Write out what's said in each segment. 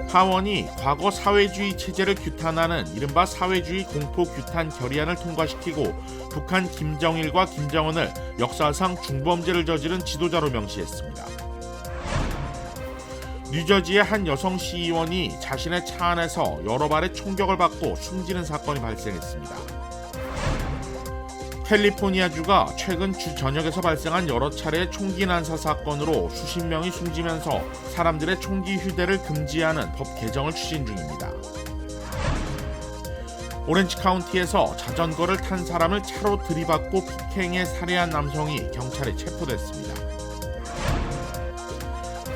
하원이 과거 사회주의 체제를 규탄하는 이른바 사회주의 공포 규탄 결의안을 통과시키고 북한 김정일과 김정은을 역사상 중범죄를 저지른 지도자로 명시했습니다. 뉴저지의 한 여성 시의원이 자신의 차 안에서 여러 발의 총격을 받고 숨지는 사건이 발생했습니다. 캘리포니아주가 최근 주 전역에서 발생한 여러 차례의 총기 난사 사건으로 수십 명이 숨지면서 사람들의 총기 휴대를 금지하는 법 개정을 추진 중입니다. 오렌지 카운티에서 자전거를 탄 사람을 차로 들이받고 폭행해 살해한 남성이 경찰에 체포됐습니다.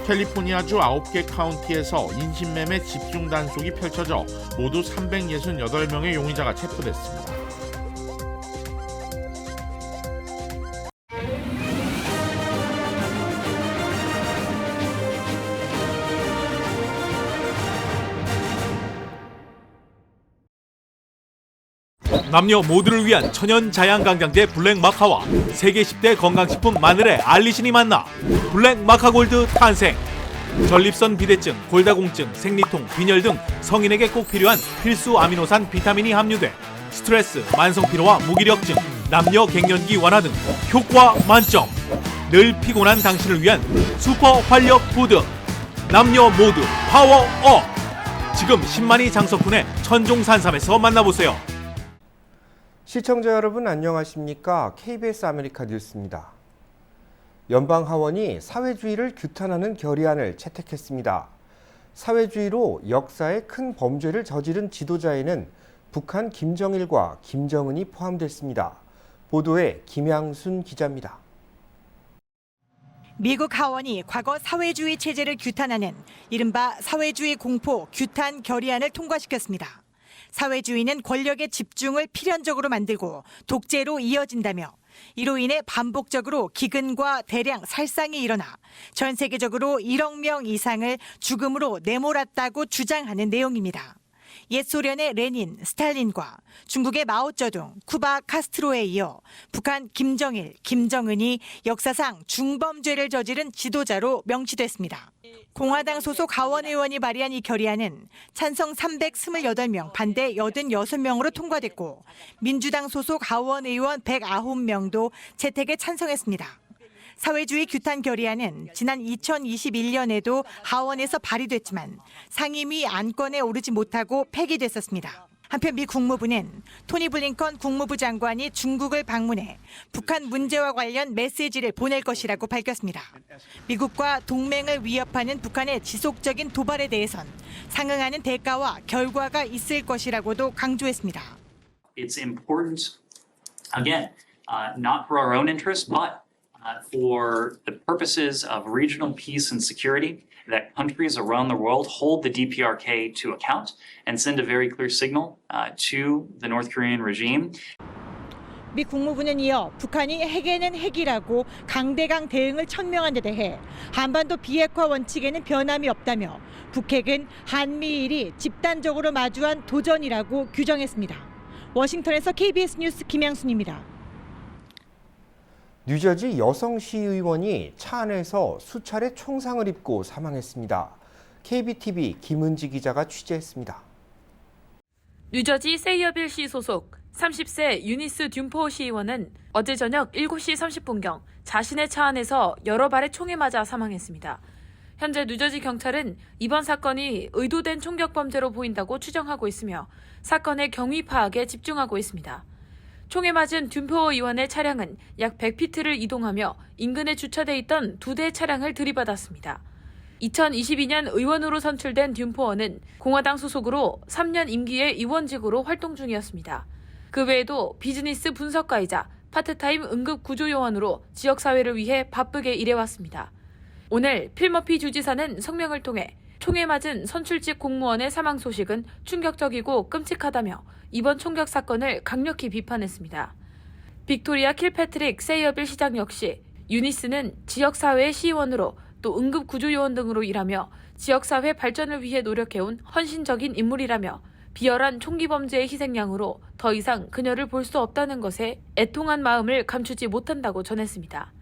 캘리포니아주 9개 카운티에서 인신매매 집중 단속이 펼쳐져 모두 368명의 용의자가 체포됐습니다. 남녀 모두를 위한 천연 자양강장제 블랙마카와 세계 10대 건강식품 마늘의 알리신이 만나 블랙마카골드 탄생. 전립선 비대증, 골다공증, 생리통, 빈혈 등 성인에게 꼭 필요한 필수 아미노산 비타민이 함유돼 스트레스, 만성피로와 무기력증, 남녀 갱년기 완화 등 효과 만점. 늘 피곤한 당신을 위한 슈퍼 활력 푸드. 남녀 모두 파워업. 지금 10만이 장석훈의 천종산삼에서 만나보세요. 시청자 여러분 안녕하십니까? KBS 아메리카 뉴스입니다. 연방하원이 사회주의를 규탄하는 결의안을 채택했습니다. 사회주의로 역사에 큰 범죄를 저지른 지도자에는 북한 김정일과 김정은이 포함됐습니다. 보도에 김양순 기자입니다. 미국 하원이 과거 사회주의 체제를 규탄하는 이른바 사회주의 공포 규탄 결의안을 통과시켰습니다. 사회주의는 권력의 집중을 필연적으로 만들고 독재로 이어진다며 이로 인해 반복적으로 기근과 대량 살상이 일어나 전 세계적으로 1억 명 이상을 죽음으로 내몰았다고 주장하는 내용입니다. 옛 소련의 레닌, 스탈린과 중국의 마오쩌둥, 쿠바 카스트로에 이어 북한 김정일, 김정은이 역사상 중범죄를 저지른 지도자로 명시됐습니다. 공화당 소속 하원 의원이 발의한 이 결의안은 찬성 328명, 반대 86명으로 통과됐고 민주당 소속 하원 의원 109명도 채택에 찬성했습니다. 사회주의 규탄 결의안은 지난 2021년에도 하원에서 발의됐지만 상임위 안건에 오르지 못하고 폐기됐었습니다. 한편 미 국무부는 토니 블링컨 국무부 장관이 중국을 방문해 북한 문제와 관련 메시지를 보낼 것이라고 밝혔습니다. 미국과 동맹을 위협하는 북한의 지속적인 도발에 대해선 상응하는 대가와 결과가 있을 것이라고도 강조했습니다. It's important, again, not for our own interest, but for the purposes of regional peace and security, that countries around the world hold the DPRK to account and send a very clear signal to the North Korean regime. 미 국무부는 이어 북한이 핵에는 핵이라고 강대강 대응을 천명한 데 대해 한반도 비핵화 원칙에는 변함이 없다며 북핵은 한미일이 집단적으로 마주한 도전이라고 규정했습니다. 워싱턴에서 KBS 뉴스 김양순입니다. 뉴저지 여성 시의원이 차 안에서 수차례 총상을 입고 사망했습니다. KBTV 김은지 기자가 취재했습니다. 뉴저지 세이어빌시 소속 30세 유니스 듀포 시의원은 어제 저녁 7시 30분경 자신의 차 안에서 여러 발의 총에 맞아 사망했습니다. 현재 뉴저지 경찰은 이번 사건이 의도된 총격 범죄로 보인다고 추정하고 있으며 사건의 경위 파악에 집중하고 있습니다. 총에 맞은 듀포 의원의 차량은 약 100피트를 이동하며 인근에 주차돼 있던 2대의 차량을 들이받았습니다. 2022년 의원으로 선출된 듀포어는 공화당 소속으로 3년 임기의 의원직으로 활동 중이었습니다. 그 외에도 비즈니스 분석가이자 파트타임 응급구조요원으로 지역사회를 위해 바쁘게 일해왔습니다. 오늘 필머피 주지사는 성명을 통해 총에 맞은 선출직 공무원의 사망 소식은 충격적이고 끔찍하다며 이번 총격 사건을 강력히 비판했습니다. 빅토리아 킬패트릭 세이어빌 시장 역시 유니스는 지역사회의 시의원으로 또 응급구조요원 등으로 일하며 지역사회 발전을 위해 노력해온 헌신적인 인물이라며 비열한 총기 범죄의 희생양으로 더 이상 그녀를 볼 수 없다는 것에 애통한 마음을 감추지 못한다고 전했습니다.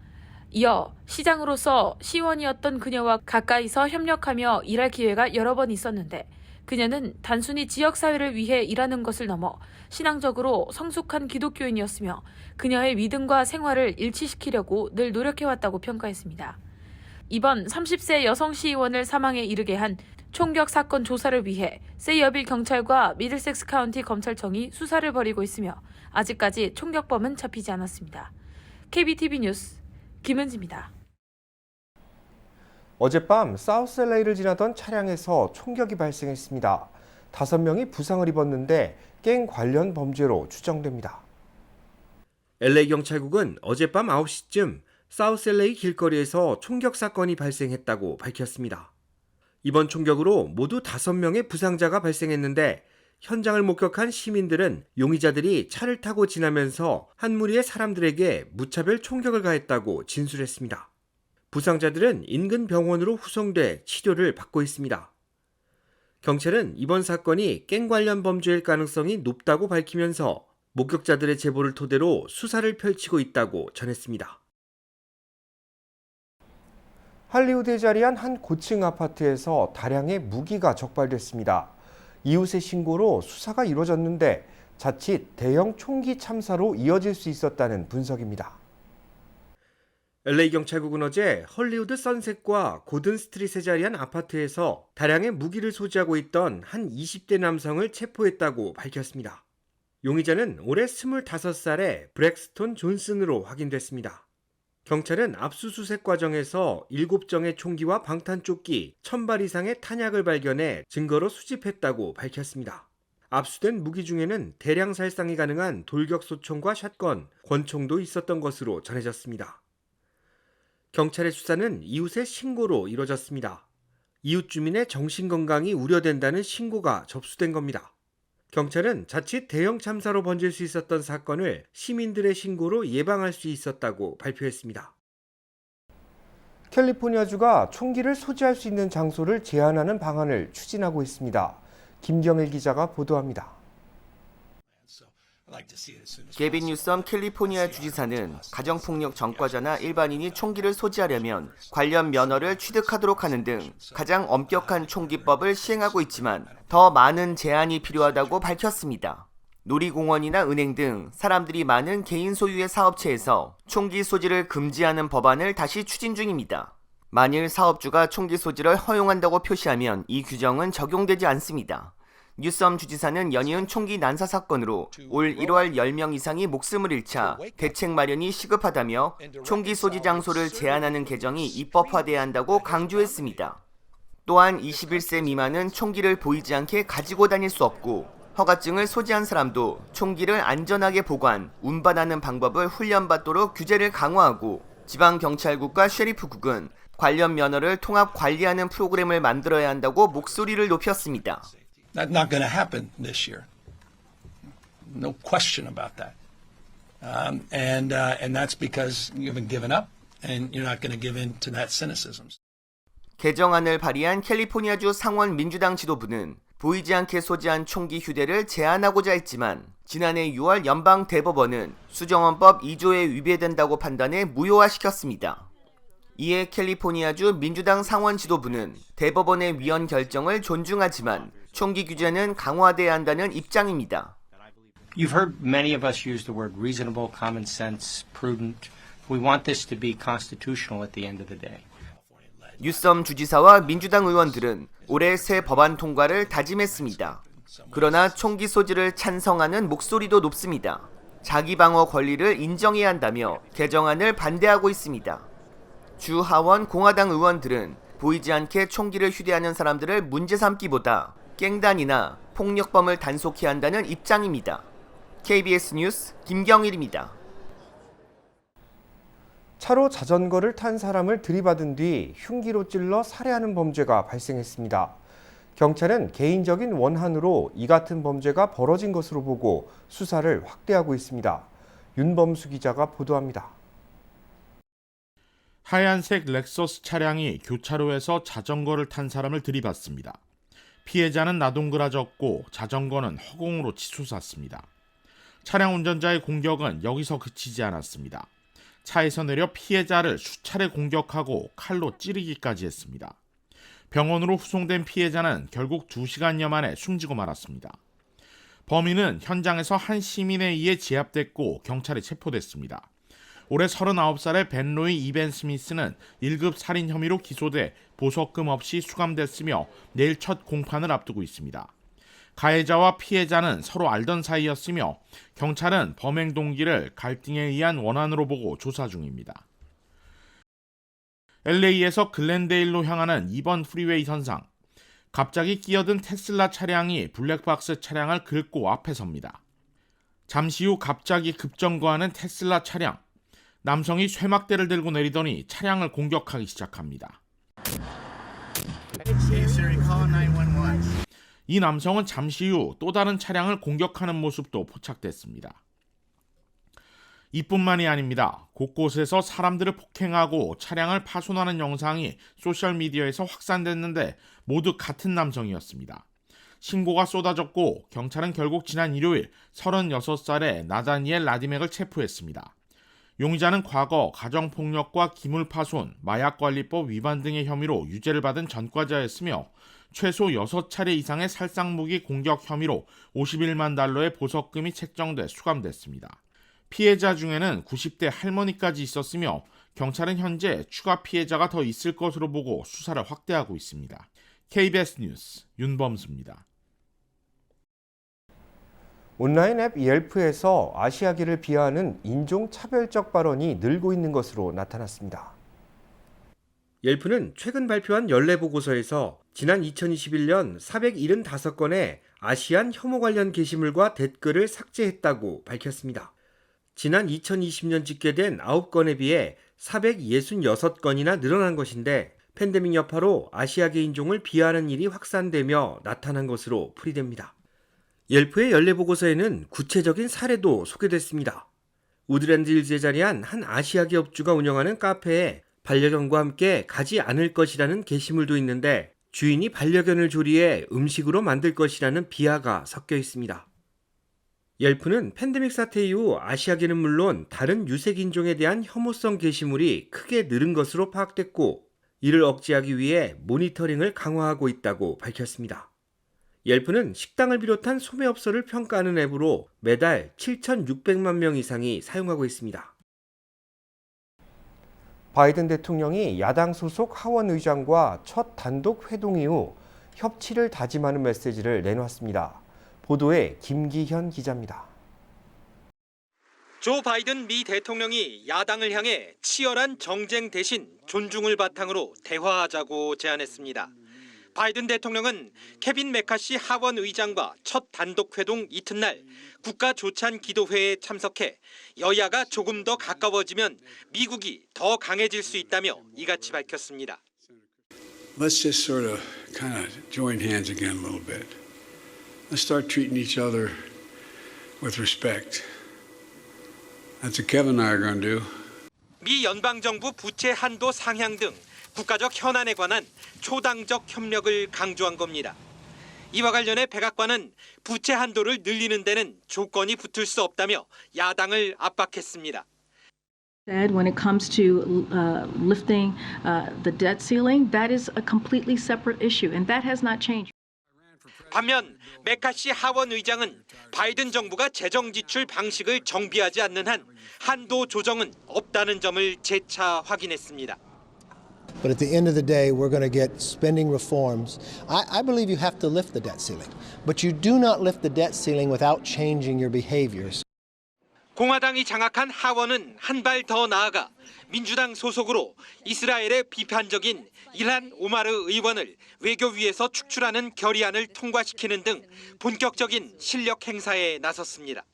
이어 시장으로서 시의원이었던 그녀와 가까이서 협력하며 일할 기회가 여러 번 있었는데 그녀는 단순히 지역사회를 위해 일하는 것을 넘어 신앙적으로 성숙한 기독교인이었으며 그녀의 믿음과 생활을 일치시키려고 늘 노력해왔다고 평가했습니다. 이번 30세 여성 시의원을 사망에 이르게 한 총격 사건 조사를 위해 세이어빌 경찰과 미들섹스 카운티 검찰청이 수사를 벌이고 있으며 아직까지 총격범은 잡히지 않았습니다. KBTV 뉴스 김은지입니다. 어젯밤 사우스 LA를 지나던 차량에서 총격이 발생했습니다. 5명이 부상을 입었는데 갱 관련 범죄로 추정됩니다. LA 경찰국은 어젯밤 9시쯤 사우스 LA 길거리에서 총격 사건이 발생했다고 밝혔습니다. 이번 총격으로 모두 5명의 부상자가 발생했는데 현장을 목격한 시민들은 용의자들이 차를 타고 지나면서 한 무리의 사람들에게 무차별 총격을 가했다고 진술했습니다. 부상자들은 인근 병원으로 후송돼 치료를 받고 있습니다. 경찰은 이번 사건이 갱 관련 범죄일 가능성이 높다고 밝히면서 목격자들의 제보를 토대로 수사를 펼치고 있다고 전했습니다. 할리우드에 자리한 한 고층 아파트에서 다량의 무기가 적발됐습니다. 이웃의 신고로 수사가 이루어졌는데 자칫 대형 총기 참사로 이어질 수 있었다는 분석입니다. LA 경찰국은 어제 헐리우드 선셋과 고든 스트릿에 자리한 아파트에서 다량의 무기를 소지하고 있던 한 20대 남성을 체포했다고 밝혔습니다. 용의자는 올해 25살의 브렉스톤 존슨으로 확인됐습니다. 경찰은 압수수색 과정에서 7정의 총기와 방탄조끼 1000발 이상의 탄약을 발견해 증거로 수집했다고 밝혔습니다. 압수된 무기 중에는 대량 살상이 가능한 돌격소총과 샷건, 권총도 있었던 것으로 전해졌습니다. 경찰의 수사는 이웃의 신고로 이뤄졌습니다. 이웃 주민의 정신건강이 우려된다는 신고가 접수된 겁니다. 경찰은 자칫 대형 참사로 번질 수 있었던 사건을 시민들의 신고로 예방할 수 있었다고 발표했습니다. 캘리포니아주가 총기를 소지할 수 있는 장소를 제한하는 방안을 추진하고 있습니다. 김경일 기자가 보도합니다. 게빈 뉴섬 캘리포니아 주지사는 가정폭력 전과자나 일반인이 총기를 소지하려면 관련 면허를 취득하도록 하는 등 가장 엄격한 총기법을 시행하고 있지만 더 많은 제한이 필요하다고 밝혔습니다. 놀이공원이나 은행 등 사람들이 많은 개인 소유의 사업체에서 총기 소지를 금지하는 법안을 다시 추진 중입니다. 만일 사업주가 총기 소지를 허용한다고 표시하면 이 규정은 적용되지 않습니다. 뉴섬 주지사는 연이은 총기 난사 사건으로 올 1월 10명 이상이 목숨을 잃자 대책 마련이 시급하다며 총기 소지 장소를 제한하는 개정이 입법화돼야 한다고 강조했습니다. 또한 21세 미만은 총기를 보이지 않게 가지고 다닐 수 없고 허가증을 소지한 사람도 총기를 안전하게 보관, 운반하는 방법을 훈련받도록 규제를 강화하고 지방경찰국과 셰리프국은 관련 면허를 통합 관리하는 프로그램을 만들어야 한다고 목소리를 높였습니다. That's not going to happen this year. No question about that. And that's because you haven't given up and you're not going to give in to that cynicism. 개정안을 발의한 캘리포니아주 상원 민주당 지도부는 보이지 않게 소지한 총기 휴대를 제한하고자 했지만 지난해 6월 연방 대법원은 수정헌법 2조에 위배된다고 판단해 무효화시켰습니다. 이에 캘리포니아주 민주당 상원 지도부는 대법원의 위헌 결정을 존중하지만 총기 규제는 강화돼야 한다는 입장입니다. You've heard many of us use the word reasonable, common sense, prudent. We want this to be constitutional at the end of the day. 뉴섬 주지사와 민주당 의원들은 올해 새 법안 통과를 다짐했습니다. 그러나 총기 소지를 찬성하는 목소리도 높습니다. 자기 방어 권리를 인정해야 한다며 개정안을 반대하고 있습니다. 주 하원 공화당 의원들은 보이지 않게 총기를 휴대하는 사람들을 문제 삼기보다 갱단이나 폭력범을 단속해야 한다는 입장입니다. KBS 뉴스 김경일입니다. 차로 자전거를 탄 사람을 들이받은 뒤 흉기로 찔러 살해하는 범죄가 발생했습니다. 경찰은 개인적인 원한으로 이 같은 범죄가 벌어진 것으로 보고 수사를 확대하고 있습니다. 윤범수 기자가 보도합니다. 하얀색 렉서스 차량이 교차로에서 자전거를 탄 사람을 들이받습니다. 피해자는 나동그라졌고 자전거는 허공으로 치솟았습니다. 차량 운전자의 공격은 여기서 그치지 않았습니다. 차에서 내려 피해자를 수차례 공격하고 칼로 찌르기까지 했습니다. 병원으로 후송된 피해자는 결국 2시간여 만에 숨지고 말았습니다. 범인은 현장에서 한 시민에 의해 제압됐고 경찰에 체포됐습니다. 올해 39살의 벤 로이 이벤 스미스는 1급 살인 혐의로 기소돼 보석금 없이 수감됐으며 내일 첫 공판을 앞두고 있습니다. 가해자와 피해자는 서로 알던 사이였으며 경찰은 범행 동기를 갈등에 의한 원한으로 보고 조사 중입니다. LA에서 글렌데일로 향하는 2번 프리웨이 선상. 갑자기 끼어든 테슬라 차량이 블랙박스 차량을 긁고 앞에 섭니다. 잠시 후 갑자기 급정거하는 테슬라 차량. 남성이 쇠막대를 들고 내리더니 차량을 공격하기 시작합니다. 이 남성은 잠시 후 또 다른 차량을 공격하는 모습도 포착됐습니다. 이뿐만이 아닙니다. 곳곳에서 사람들을 폭행하고 차량을 파손하는 영상이 소셜미디어에서 확산됐는데 모두 같은 남성이었습니다. 신고가 쏟아졌고 경찰은 결국 지난 일요일 36살의 나다니엘 라디맥을 체포했습니다. 용의자는 과거 가정폭력과 기물파손, 마약관리법 위반 등의 혐의로 유죄를 받은 전과자였으며 최소 6차례 이상의 살상무기 공격 혐의로 $51만 달러의 보석금이 책정돼 수감됐습니다. 피해자 중에는 90대 할머니까지 있었으며 경찰은 현재 추가 피해자가 더 있을 것으로 보고 수사를 확대하고 있습니다. KBS 뉴스 윤범수입니다. 온라인 앱 옐프에서 아시아계를 비하하는 인종차별적 발언이 늘고 있는 것으로 나타났습니다. 옐프는 최근 발표한 연례보고서에서 지난 2021년 475건의 아시안 혐오 관련 게시물과 댓글을 삭제했다고 밝혔습니다. 지난 2020년 집계된 9건에 비해 466건이나 늘어난 것인데 팬데믹 여파로 아시아계 인종을 비하하는 일이 확산되며 나타난 것으로 풀이됩니다. 옐프의 연례보고서에는 구체적인 사례도 소개됐습니다. 우드랜드 힐즈에 자리한 한 아시아계 업주가 운영하는 카페에 반려견과 함께 가지 않을 것이라는 게시물도 있는데 주인이 반려견을 조리해 음식으로 만들 것이라는 비하가 섞여 있습니다. 옐프는 팬데믹 사태 이후 아시아계는 물론 다른 유색인종에 대한 혐오성 게시물이 크게 늘은 것으로 파악됐고 이를 억제하기 위해 모니터링을 강화하고 있다고 밝혔습니다. 옐프는 식당을 비롯한 소매업소를 평가하는 앱으로 매달 7,600만 명 이상이 사용하고 있습니다. 바이든 대통령이 야당 소속 하원 의장과 첫 단독 회동 이후 협치를 다짐하는 메시지를 내놨습니다. 보도에 김기현 기자입니다. 조 바이든 미 대통령이 야당을 향해 치열한 정쟁 대신 존중을 바탕으로 대화하자고 제안했습니다. 바이든 대통령은 케빈 메카시 하원 의장과 첫 단독 회동 이튿날 국가조찬 기도회에 참석해 여야가 조금 더 가까워지면 미국이 더 강해질 수 있다며 이같이 밝혔습니다. Let's just sort of kind of join hands again a little bit. Let's start treating each other with respect. That's what Kevin and I are going to do. 미 연방정부 부채 한도 상향 등 국가적 현안에 관한 초당적 협력을 강조한 겁니다. 이와 관련해 백악관은 부채 한도를 늘리는 데는 조건이 붙을 수 없다며 야당을 압박했습니다. When it comes to lifting the debt ceiling, that is a completely separate issue, and that has not changed. 반면 메카시 하원 의장은 바이든 정부가 재정 지출 방식을 정비하지 않는 한 한도 조정은 없다는 점을 재차 확인했습니다. But at the end of the day, we're going to get spending reforms. I believe you have to lift the debt ceiling, but you do not lift the debt ceiling without changing your behaviors. 공화당이 장악한 하원은 한 발 더 나아가 민주당 소속으로 이스라엘의 비판적인 일한 오마르 의원을 외교위에서 축출하는 결의안을 통과시키는 등 본격적인 실력 행사에 나섰습니다.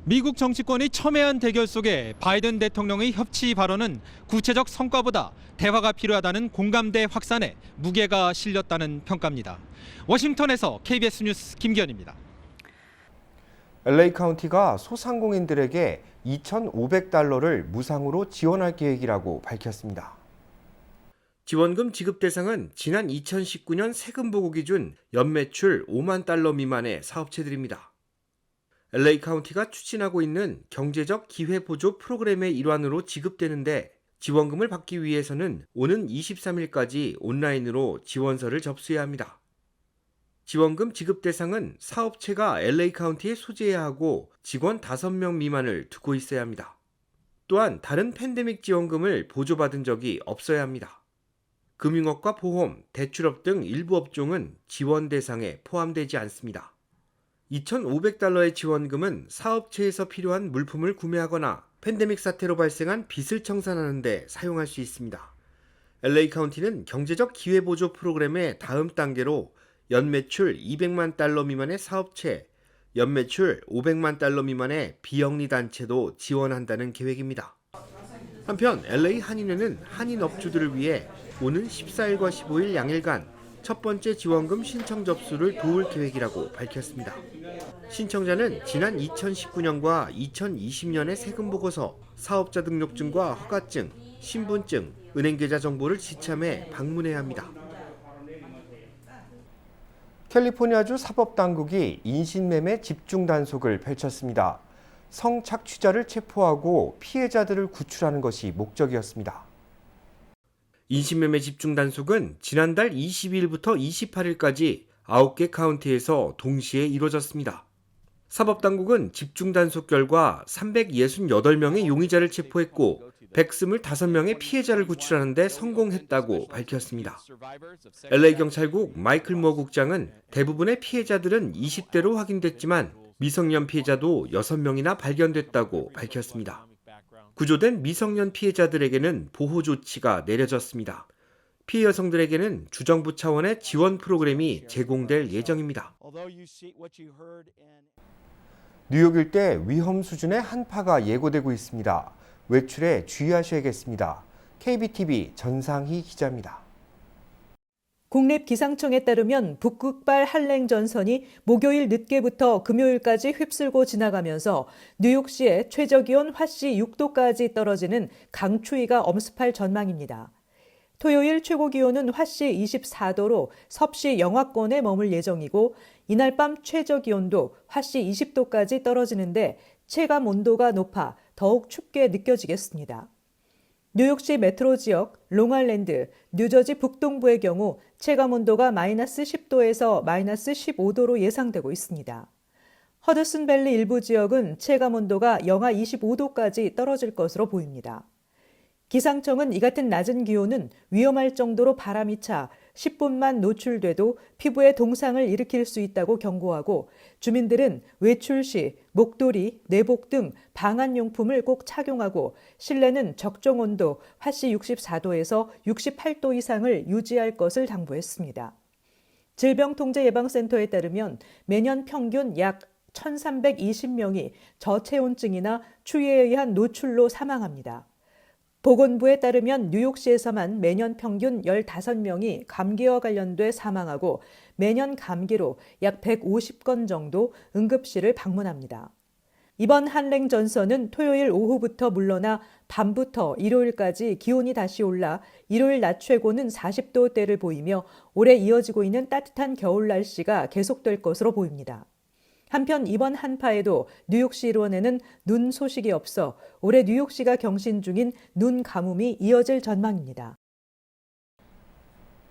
미국 정치권이 첨예한 대결 속에 바이든 대통령의 협치 발언은 구체적 성과보다 대화가 필요하다는 공감대 확산에 무게가 실렸다는 평가입니다. 워싱턴에서 KBS 뉴스 김기현입니다. LA 카운티가 소상공인들에게 $2,500를 무상으로 지원할 계획이라고 밝혔습니다. 지원금 지급 대상은 지난 2019년 세금 보고 기준 연매출 $50,000 미만의 사업체들입니다. LA 카운티가 추진하고 있는 경제적 기회 보조 프로그램의 일환으로 지급되는데 지원금을 받기 위해서는 오는 23일까지 온라인으로 지원서를 접수해야 합니다. 지원금 지급 대상은 사업체가 LA 카운티에 소재해야 하고 직원 5명 미만을 두고 있어야 합니다. 또한 다른 팬데믹 지원금을 보조받은 적이 없어야 합니다. 금융업과 보험, 대출업 등 일부 업종은 지원 대상에 포함되지 않습니다. $2,500의 지원금은 사업체에서 필요한 물품을 구매하거나 팬데믹 사태로 발생한 빚을 청산하는 데 사용할 수 있습니다. LA 카운티는 경제적 기회보조 프로그램의 다음 단계로 연매출 $200만 미만의 사업체, 연매출 $500만 미만의 비영리 단체도 지원한다는 계획입니다. 한편 LA 한인회는 한인 업주들을 위해 오는 14일과 15일 양일간 첫 번째 지원금 신청 접수를 도울 계획이라고 밝혔습니다. 신청자는 지난 2019년과 2020년의 세금 보고서, 사업자 등록증과 허가증, 신분증, 은행 계좌 정보를 지참해 방문해야 합니다. 캘리포니아주 사법당국이 인신매매 집중 단속을 펼쳤습니다. 성착취자를 체포하고 피해자들을 구출하는 것이 목적이었습니다. 인신매매 집중 단속은 지난달 22일부터 28일까지 9개 카운티에서 동시에 이루어졌습니다. 사법당국은 집중 단속 결과 368명의 용의자를 체포했고 125명의 피해자를 구출하는 데 성공했다고 밝혔습니다. LA 경찰국 마이클 무어 국장은 대부분의 피해자들은 20대로 확인됐지만 미성년 피해자도 6명이나 발견됐다고 밝혔습니다. 구조된 미성년 피해자들에게는 보호 조치가 내려졌습니다. 피해 여성들에게는 주정부 차원의 지원 프로그램이 제공될 예정입니다. 뉴욕 일대 위험 수준의 한파가 예고되고 있습니다. 외출에 주의하셔야겠습니다. KBTV 전상희 기자입니다. 국립기상청에 따르면 북극발 한랭 전선이 목요일 늦게부터 금요일까지 휩쓸고 지나가면서 뉴욕시의 최저기온 화씨 6도까지 떨어지는 강추위가 엄습할 전망입니다. 토요일 최고기온은 화씨 24도로 섭씨 영하권에 머물 예정이고 이날 밤 최저기온도 화씨 20도까지 떨어지는데 체감 온도가 높아 더욱 춥게 느껴지겠습니다. 뉴욕시 메트로 지역, 롱아일랜드, 뉴저지 북동부의 경우 체감온도가 마이너스 10도에서 마이너스 15도로 예상되고 있습니다. 허드슨밸리 일부 지역은 체감온도가 영하 25도까지 떨어질 것으로 보입니다. 기상청은 이 같은 낮은 기온은 위험할 정도로 바람이 차 10분만 노출돼도 피부에 동상을 일으킬 수 있다고 경고하고 주민들은 외출 시 목도리, 내복 등 방한용품을 꼭 착용하고 실내는 적정 온도 화씨 64도에서 68도 이상을 유지할 것을 당부했습니다. 질병통제예방센터에 따르면 매년 평균 약 1,320명이 저체온증이나 추위에 의한 노출로 사망합니다. 보건부에 따르면 뉴욕시에서만 매년 평균 15명이 감기와 관련돼 사망하고 매년 감기로 약 150건 정도 응급실을 방문합니다. 이번 한랭 전선은 토요일 오후부터 물러나 밤부터 일요일까지 기온이 다시 올라 일요일 낮 최고는 40도대를 보이며 올해 이어지고 있는 따뜻한 겨울 날씨가 계속될 것으로 보입니다. 한편 이번 한파에도 뉴욕시 일원에는 눈 소식이 없어 올해 뉴욕시가 경신 중인 눈 가뭄이 이어질 전망입니다.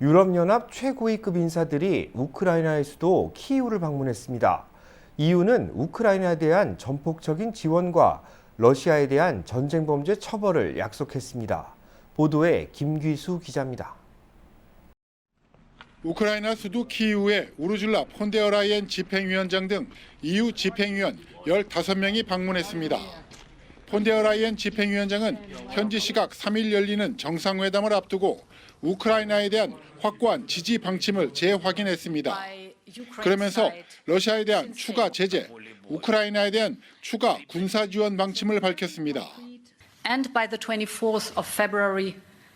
유럽연합 최고위급 인사들이 우크라이나의 수도 키이우를 방문했습니다. 이유는 우크라이나에 대한 전폭적인 지원과 러시아에 대한 전쟁 범죄 처벌을 약속했습니다. 보도에 김귀수 기자입니다. 우크라이나 수도 키이우에 우르줄라 폰데어라이엔 집행위원장 등 EU 집행위원 15명이 방문했습니다. 폰데어라이엔 집행위원장은 현지 시각 3일 열리는 정상회담을 앞두고 우크라이나에 대한 확고한 지지 방침을 재확인했습니다. 그러면서 러시아에 대한 추가 제재, 우크라이나에 대한 추가 군사 지원 방침을 밝혔습니다. And by the 24th of February,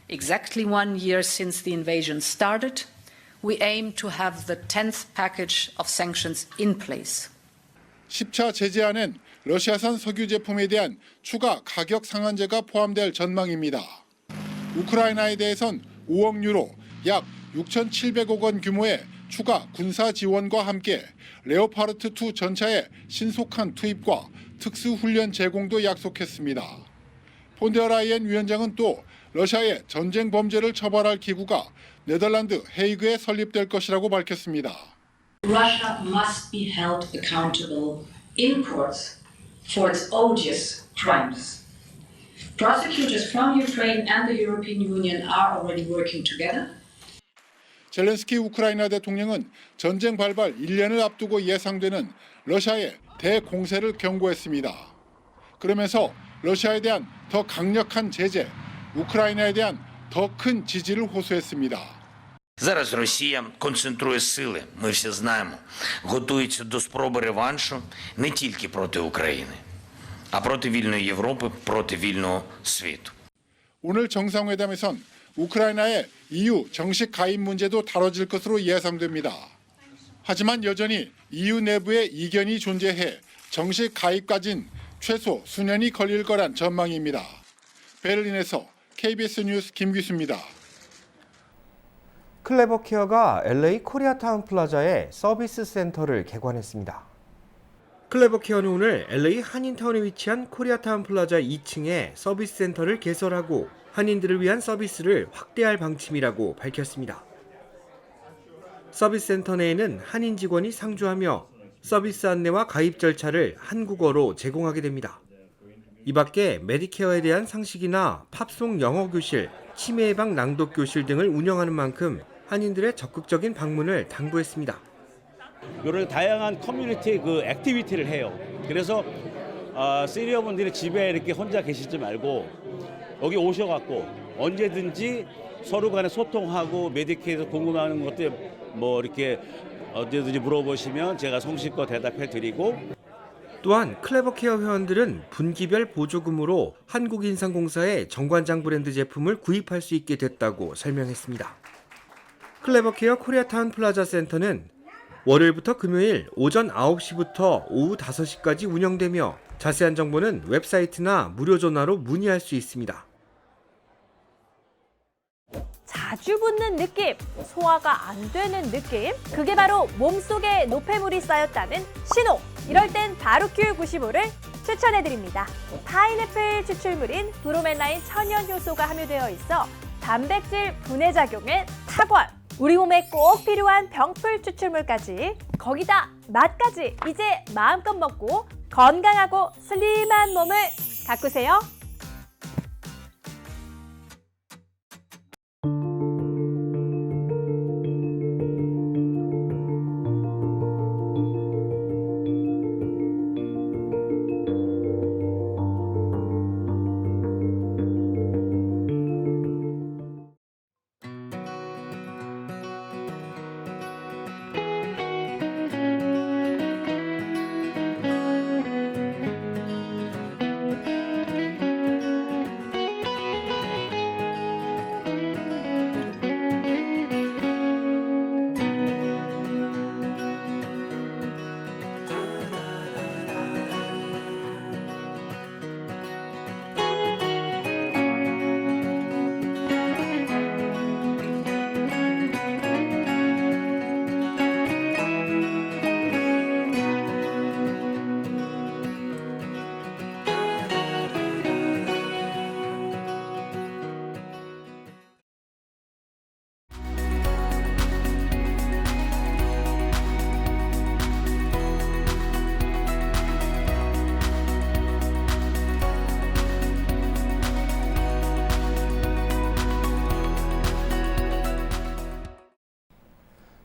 exactly 1 year since the invasion started, we aim to have the 10th package of sanctions in place. 10차 제재안엔 러시아산 석유 제품에 대한 추가 가격 상한제가 포함될 전망입니다. 우크라이나에 대해선 5억 유로, 약 6,700억 원 규모의 추가 군사 지원과 함께 레오파르트2 전차의 신속한 투입과 특수훈련 제공도 약속했습니다. 폰데어라이엔 위원장은 또 러시아의 전쟁 범죄를 처벌할 기구가 네덜란드 헤이그에 설립될 것이라고 밝혔습니다. Russia must be held accountable in courts for its odious crimes. Prosecutors from Ukraine and the European Union are already working together. 젤렌스키 우크라이나 대통령은 전쟁 발발 1년을 앞두고 예상되는 러시아의 대공세를 경고했습니다. 그러면서 러시아에 대한 더 강력한 제재, 우크라이나에 대한 더 큰 지지를 호소했습니다. Зараз Росія концентрує сили, ми всі знаємо, готується до спроби реваншу не тільки проти України, а проти вільної Європи, проти вільного світу. 오늘 정상회담에선 우크라이나의 EU 정식 가입 문제도 다뤄질 것으로 예상됩니다. 하지만 여전히 EU 내부에 이견이 존재해 정식 가입까진 최소 수년이 걸릴 거란 전망입니다. 베를린에서 KBS 뉴스 김규수입니다. 클레버케어가 LA 코리아타운 플라자에 서비스 센터를 개관했습니다. 클레버케어는 오늘 LA 한인타운에 위치한 코리아타운 플라자 2층에 서비스 센터를 개설하고 한인들을 위한 서비스를 확대할 방침이라고 밝혔습니다. 서비스 센터 내에는 한인 직원이 상주하며 서비스 안내와 가입 절차를 한국어로 제공하게 됩니다. 이 밖에 메디케어에 대한 상식이나 팝송 영어 교실, 치매 예방 낭독 교실 등을 운영하는 만큼 한인들의 적극적인 방문을 당부했습니다. 이런 다양한 커뮤니티 액티비티를 해요. 그래서 시니어분들이 집에 이렇게 혼자 계시지 말고 여기 오셔갖고 언제든지 서로 간에 소통하고 메디케어에서 궁금한 것들 뭐 이렇게 언제든지 물어보시면 제가 성실껏 대답해드리고. 또한 클레버케어 회원들은 분기별 보조금으로 한국인상공사의 정관장 브랜드 제품을 구입할 수 있게 됐다고 설명했습니다. 클레버케어 코리아타운 플라자 센터는 월요일부터 금요일 오전 9시부터 오후 5시까지 운영되며 자세한 정보는 웹사이트나 무료 전화로 문의할 수 있습니다. 자주 붓는 느낌, 소화가 안 되는 느낌, 그게 바로 몸속에 노폐물이 쌓였다는 신호. 이럴 땐 바로큐 95를 추천해드립니다. 파인애플 추출물인 브로멜라인 천연 효소가 함유되어 있어 단백질 분해 작용에 탁월. 우리 몸에 꼭 필요한 병풀 추출물까지, 거기다 맛까지 이제 마음껏 먹고 건강하고 슬림한 몸을 가꾸세요.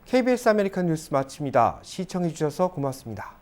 KBS 아메리칸 뉴스 마칩니다. 시청해주셔서 고맙습니다.